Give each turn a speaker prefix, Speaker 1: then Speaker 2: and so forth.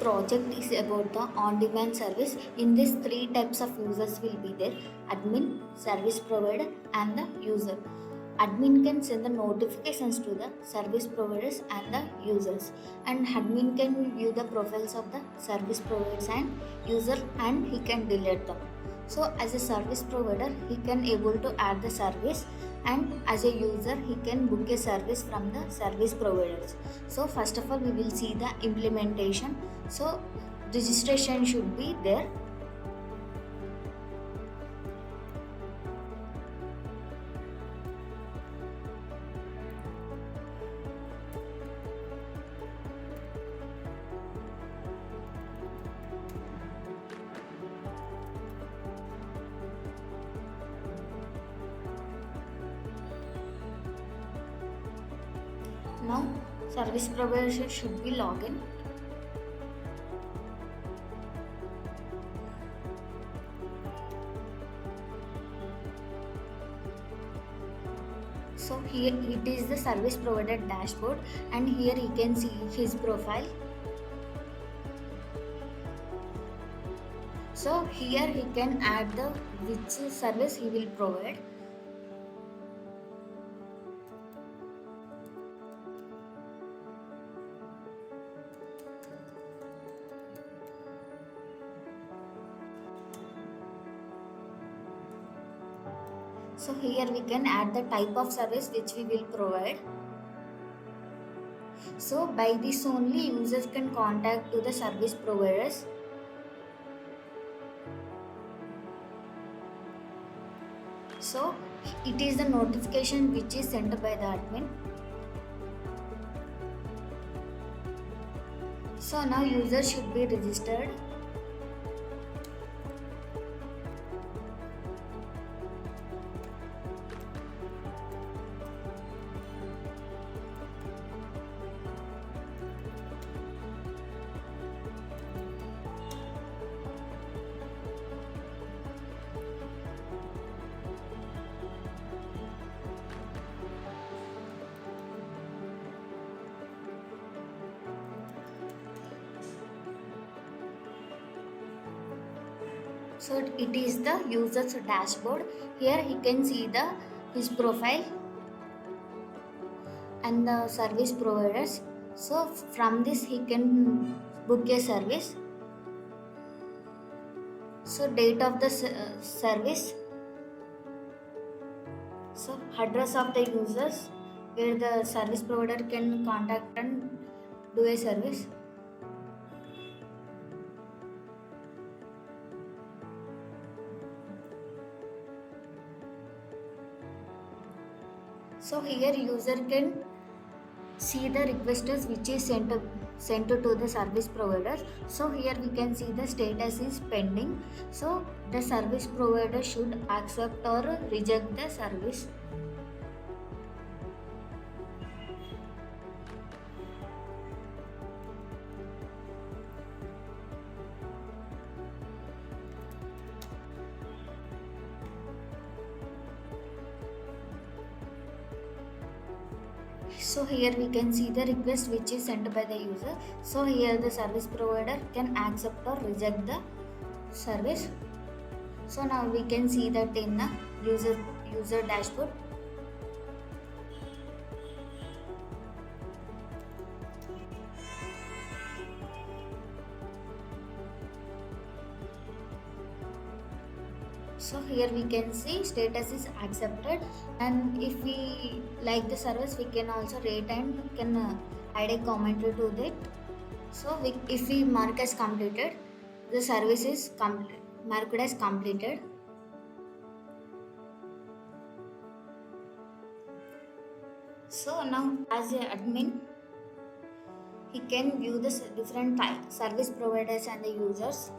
Speaker 1: project is about the on-demand service. In this, three types of users will be there: admin, service provider, and the user. Admin can send the notifications to the service providers and the users, and admin can view the profiles of the service providers and user, and he can delete them. So as a service provider, he can able to add the service, and as a user, he can book a service from the service providers. So first of all, we will see the implementation. So registration should be there. Now service provider should be login. So here it is the service provider dashboard, and here he can see his profile. So here he can add the which service he will provide. So here we can add the type of service which we will provide. So by this only users can contact to the service providers. So it is the notification which is sent by the admin. So now user should be registered. So it is the user's dashboard. Here he can see his profile and the service providers. So from this he can book a service. So date of the service. So address of the users where the service provider can contact and do a service. So here user can see the requests which is sent to the service provider. So here we can see the status is pending. So the service provider should accept or reject the service. So here we can see the request which is sent by the user. So here the service provider can accept or reject the service. So now we can see that in the user dashboard. So here we can see status is accepted, and if we like the service, we can also rate and can add a comment to that. So if we mark as completed, the service is marked as completed. So now as an admin, he can view the different service providers and the users.